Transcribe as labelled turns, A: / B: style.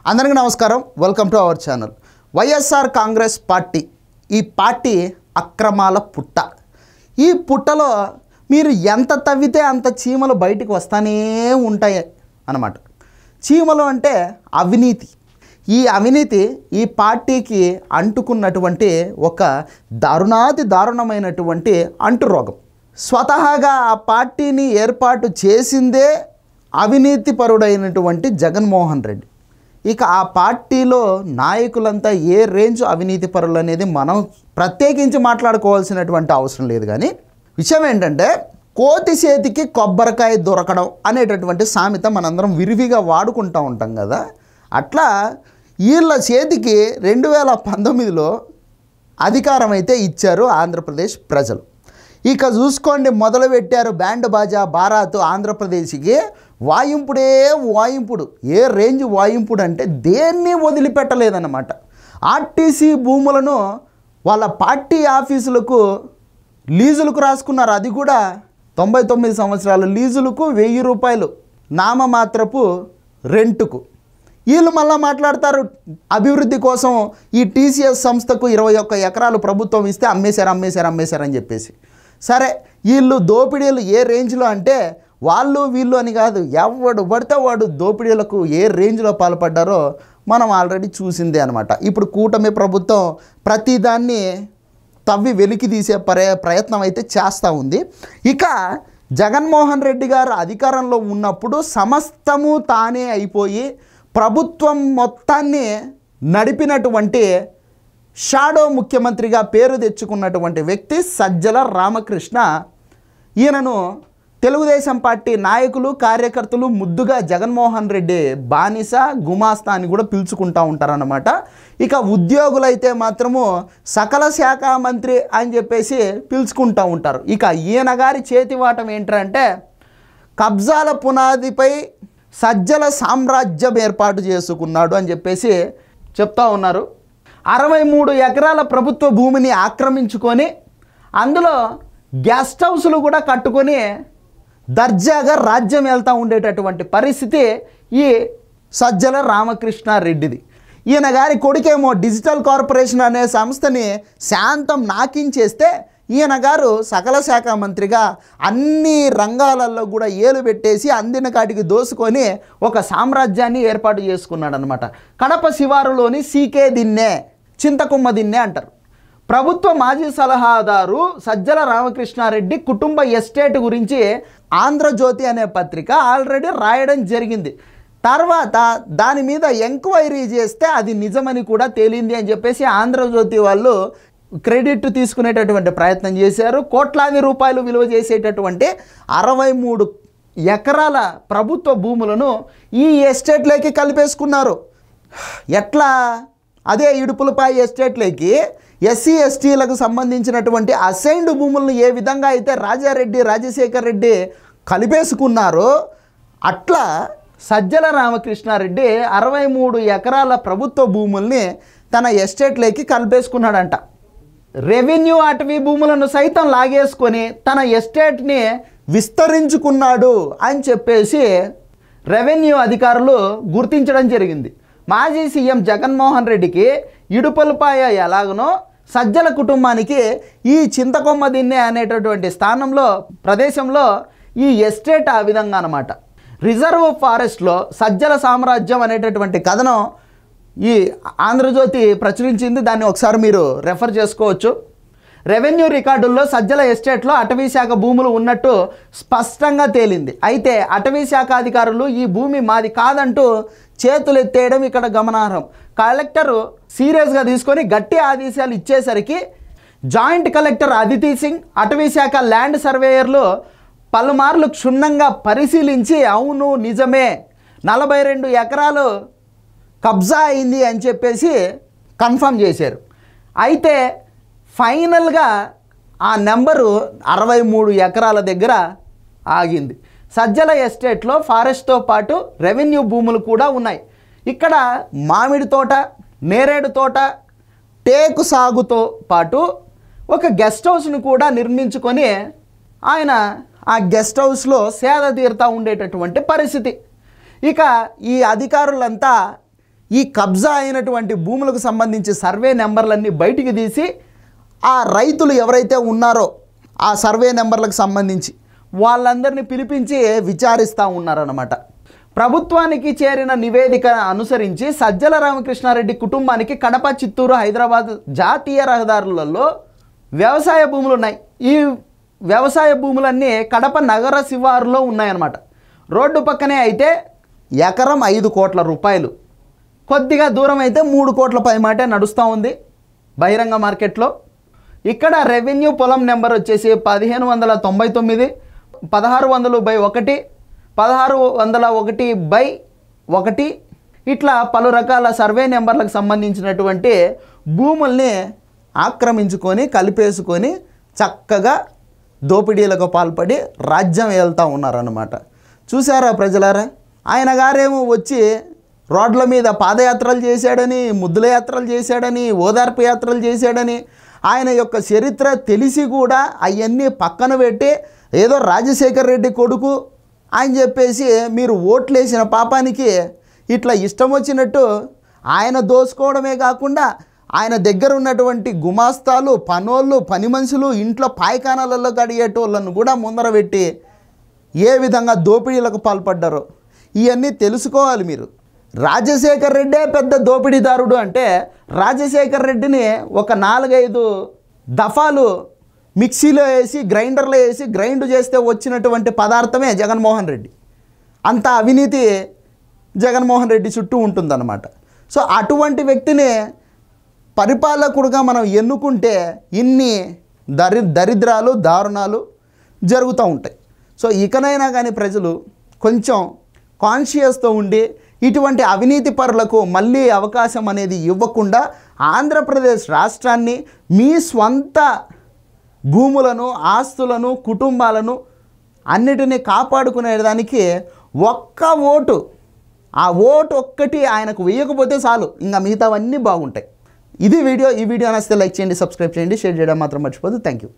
A: అందరికీ నమస్కారం. Welcome to our channel. YSR Congress party, ఈ పార్టీ అక్రమాల పుట్ట. ఈ పుట్టలో మీరు ఎంత తవ్వితే అంత చీమలు బయటికి వస్తానే ఉంటాయి అన్నమాట. చీమలు అంటే అవినీతి. ఈ అవినీతి ఈ పార్టీకి అంటుకున్నటువంటి ఒక దారుణమైనటువంటి అంటురోగం. స్వతహాగా ఆ పార్టీని ఏర్పాటు చేసిందే అవినీతిపరుడైనటువంటి జగన్మోహన్ రెడ్డి. ఇక ఆ పార్టీలో నాయకులంతా ఏ రేంజ్ అవినీతి పరులు అనేది మనం ప్రత్యేకించి మాట్లాడుకోవాల్సినటువంటి అవసరం లేదు. కానీ విషయం ఏంటంటే, కోతి చేతికి కొబ్బరికాయ దొరకడం అనేటటువంటి సామెత మనందరం విరివిగా వాడుకుంటూ ఉంటాం కదా. అట్లా వీళ్ళ చేతికి 2019లో అధికారం అయితే ఇచ్చారు ఆంధ్రప్రదేశ్ ప్రజలు. ఇక చూసుకోండి, మొదలుపెట్టారు బ్యాండ్ బాజా బారాతు. ఆంధ్రప్రదేశ్కి వాయింపుడు. ఏ రేంజ్ వాయింపుడు అంటే దేన్ని వదిలిపెట్టలేదన్నమాట. ఆర్టీసీ భూములను వాళ్ళ పార్టీ ఆఫీసులకు లీజులకు రాసుకున్నారు. అది కూడా 99 సంవత్సరాల లీజులకు 1000 రూపాయలు నామమాత్రపు రెంటుకు. వీళ్ళు మళ్ళీ మాట్లాడతారు అభివృద్ధి కోసం ఈ టీసీఎస్ సంస్థకు 21 ఎకరాలు ప్రభుత్వం ఇస్తే అమ్మేశారని చెప్పేసి. సరే, వీళ్ళు దోపిడీలు ఏ రేంజ్లో అంటే వాళ్ళు వీళ్ళు అని కాదు, ఎవడు పడితే వాడు దోపిడీలకు ఏ రేంజ్లో పాల్పడ్డారో మనం ఆల్రెడీ చూసిందే అనమాట. ఇప్పుడు కూటమి ప్రభుత్వం ప్రతిదాన్ని తవ్వి వెలికి తీసే ప్రయత్నం అయితే చేస్తూ ఉంది. ఇక జగన్మోహన్ రెడ్డి గారు అధికారంలో ఉన్నప్పుడు సమస్తము తానే అయిపోయి ప్రభుత్వం మొత్తాన్ని నడిపినటువంటి షాడో ముఖ్యమంత్రిగా పేరు తెచ్చుకున్నటువంటి వ్యక్తి సజ్జల రామకృష్ణ. ఈయనను తెలుగుదేశం పార్టీ నాయకులు, కార్యకర్తలు ముద్దుగా జగన్మోహన్ రెడ్డి బానిస, గుమాస్తా అని కూడా పిలుచుకుంటూ ఉంటారన్నమాట. ఇక ఉద్యోగులైతే మాత్రము సకల శాఖ మంత్రి అని చెప్పేసి పిలుచుకుంటూ ఉంటారు. ఇక ఈయన గారి చేతివాటం ఏంటంటే, కబ్జాల పునాదిపై సజ్జల సామ్రాజ్యం ఏర్పాటు చేసుకున్నాడు అని చెప్పేసి చెప్తా ఉన్నారు. 63 ఎకరాల ప్రభుత్వ భూమిని ఆక్రమించుకొని అందులో గెస్ట్ హౌస్లు కూడా కట్టుకొని దర్జాగా రాజ్యం వెళ్తూ ఉండేటటువంటి పరిస్థితి ఈ సజ్జల రామకృష్ణారెడ్డిది. ఈయన గారి కొడుకేమో డిజిటల్ కార్పొరేషన్ అనే సంస్థని శాంతం నాకించేస్తే ఈయన గారు సకల శాఖ మంత్రిగా అన్ని రంగాలలో కూడా ఏలు పెట్టేసి అందిన కాటికి దోసుకొని ఒక సామ్రాజ్యాన్ని ఏర్పాటు చేసుకున్నాడు అనమాట. కడప శివారులోని సీకే దిన్నే, చింతకుమ్మ దిన్నే అంటారు. ప్రభుత్వ మాజీ సలహాదారు సజ్జల రామకృష్ణారెడ్డి కుటుంబ ఎస్టేట్ గురించి ఆంధ్రజ్యోతి అనే పత్రిక ఆల్రెడీ రాయడం జరిగింది. తర్వాత దాని మీద ఎంక్వైరీ చేస్తే అది నిజమని కూడా తేలింది అని చెప్పేసి ఆంధ్రజ్యోతి వాళ్ళు క్రెడిట్ తీసుకునేటటువంటి ప్రయత్నం చేశారు. కోట్లాది రూపాయలు విలువ చేసేటటువంటి 63 ఎకరాల ప్రభుత్వ భూములను ఈ ఎస్టేట్లోకి కలిపేసుకున్నారు. ఎట్లా? అదే ఇడుపులపాయ ఎస్టేట్లోకి ఎస్సీ ఎస్టీలకు సంబంధించినటువంటి అసైన్డ్ భూములను ఏ విధంగా అయితే రాజారెడ్డి, రాజశేఖర్ రెడ్డి కలిపేసుకున్నారో అట్లా సజ్జల రామకృష్ణారెడ్డి 63 ఎకరాల ప్రభుత్వ భూముల్ని తన ఎస్టేట్లోకి కలిపేసుకున్నాడంట. రెవెన్యూ అటవీ భూములను సైతం లాగేసుకొని తన ఎస్టేట్ని విస్తరించుకున్నాడు అని చెప్పేసి రెవెన్యూ అధికారులు గుర్తించడం జరిగింది. మాజీ సీఎం జగన్మోహన్ రెడ్డికి ఇడుపలపాయ ఎలాగనో సజ్జల కుటుంబానికి ఈ చింతకొమ్మ దిన్నె అనేటటువంటి ప్రదేశంలో ఈ ఎస్టేట్ ఆ విధంగా అన్నమాట. రిజర్వ్ ఫారెస్ట్లో సజ్జల సామ్రాజ్యం అనేటటువంటి కథనం ఈ ఆంధ్రజ్యోతి ప్రచురించింది. దాన్ని ఒకసారి మీరు రెఫర్ చేసుకోవచ్చు. రెవెన్యూ రికార్డుల్లో సజ్జల ఎస్టేట్లో అటవీ శాఖ భూములు ఉన్నట్టు స్పష్టంగా తేలింది. అయితే అటవీ శాఖ అధికారులు ఈ భూమి మాది కాదంటూ చేతులు ఎత్తేయడం ఇక్కడ గమనార్హం. కలెక్టరు సీరియస్గా తీసుకొని గట్టి ఆదేశాలు ఇచ్చేసరికి జాయింట్ కలెక్టర్ అదితి సింగ్, అటవీ శాఖ ల్యాండ్ సర్వేయర్లు పలుమార్లు క్షుణ్ణంగా పరిశీలించి అవును నిజమే 42 ఎకరాలు కబ్జా అయింది అని చెప్పేసి కన్ఫర్మ్ చేశారు. అయితే ఫైనల్గా ఆ నెంబరు 63 ఎకరాల దగ్గర ఆగింది. సజ్జల ఎస్టేట్లో ఫారెస్ట్తో పాటు రెవెన్యూ భూములు కూడా ఉన్నాయి. ఇక్కడ మామిడి తోట, నేరేడు తోట, టేకు సాగుతో పాటు ఒక గెస్ట్ హౌస్ను కూడా నిర్మించుకొని ఆయన ఆ గెస్ట్ హౌస్లో సేద తీరుతూ ఉండేటటువంటి పరిస్థితి. ఇక ఈ అధికారులంతా ఈ కబ్జా అయినటువంటి భూములకు సంబంధించి సర్వే నెంబర్లన్నీ బయటికి తీసి ఆ రైతులు ఎవరైతే ఉన్నారో ఆ సర్వే నెంబర్లకు సంబంధించి వాళ్ళందరినీ పిలిపించి విచారిస్తూ ఉన్నారన్నమాట. ప్రభుత్వానికి చేరిన నివేదిక అనుసరించి సజ్జల రామకృష్ణారెడ్డి కుటుంబానికి కడప, చిత్తూరు, హైదరాబాద్ జాతీయ రహదారులలో వ్యవసాయ భూములు ఉన్నాయి. ఈ వ్యవసాయ భూములన్నీ కడప నగర శివారులో ఉన్నాయన్నమాట. రోడ్డు పక్కనే అయితే ఎకరం 5 కోట్ల రూపాయలు, కొద్దిగా దూరం అయితే 3 కోట్ల పైమాటే నడుస్తూ ఉంది బహిరంగ మార్కెట్లో. ఇక్కడ రెవెన్యూ పొలం నెంబర్ వచ్చేసి 1599, 1600/1, 1601/1 ఇట్లా పలు రకాల సర్వే నెంబర్లకు సంబంధించినటువంటి భూముల్ని ఆక్రమించుకొని కలిపేసుకొని చక్కగా దోపిడీలకు పాల్పడి రాజ్యం వెళ్తూ ఉన్నారన్నమాట. చూసారా ప్రజలారా? ఆయన గారేమో వచ్చి రోడ్ల మీద పాదయాత్రలు చేశాడని, ముద్దుల యాత్రలు చేశాడని, ఓదార్పు యాత్రలు చేశాడని, ఆయన యొక్క చరిత్ర తెలిసి కూడా అవన్నీ పక్కన పెట్టి ఏదో రాజశేఖర్ రెడ్డి కొడుకు అని చెప్పేసి మీరు ఓట్లేసిన పాపానికి ఇట్లా ఇష్టం వచ్చినట్టు ఆయన దోసుకోవడమే కాకుండా ఆయన దగ్గర ఉన్నటువంటి గుమాస్తాలు, పనోళ్ళు, పని మనుషులు, ఇంట్లో పాయకానాలలో గడిగేటోళ్ళను కూడా ముందర పెట్టి ఏ విధంగా దోపిడీలకు పాల్పడ్డారో ఇవన్నీ తెలుసుకోవాలి మీరు. రాజశేఖర్ రెడ్డే పెద్ద దోపిడీదారుడు అంటే రాజశేఖర్ రెడ్డిని ఒక 4-5 దఫాలు మిక్సీలో వేసి గ్రైండర్లో వేసి గ్రైండ్ చేస్తే వచ్చినటువంటి పదార్థమే జగన్మోహన్ రెడ్డి. అంత అవినీతి జగన్మోహన్ రెడ్డి చుట్టూ ఉంటుందన్నమాట. సో అటువంటి వ్యక్తిని పరిపాలకుడుగా మనం ఎన్నుకుంటే ఇన్ని దరిద్రాలు, దారుణాలు జరుగుతూ ఉంటాయి. సో ఇకనైనా కానీ ప్రజలు కొంచెం కాన్షియస్తో ఉండి ఇటువంటి అవినీతి పరులకు మళ్ళీ అవకాశం అనేది ఇవ్వకుండా ఆంధ్రప్రదేశ్ రాష్ట్రాన్ని మీ స్వంత భూములను, ఆస్తులను, కుటుంబాలను అన్నిటినీ కాపాడుకునేదానికి ఒక్క ఓటు, ఆ ఓటు ఒక్కటి ఆయనకు వేయకపోతే చాలు, ఇంకా మిగతావన్నీ బాగుంటాయి. ఇది వీడియో. ఈ వీడియో నచ్చితే లైక్ చేయండి, సబ్స్క్రైబ్ చేయండి, షేర్ చేయడం మాత్రం మర్చిపోదు. Thank you.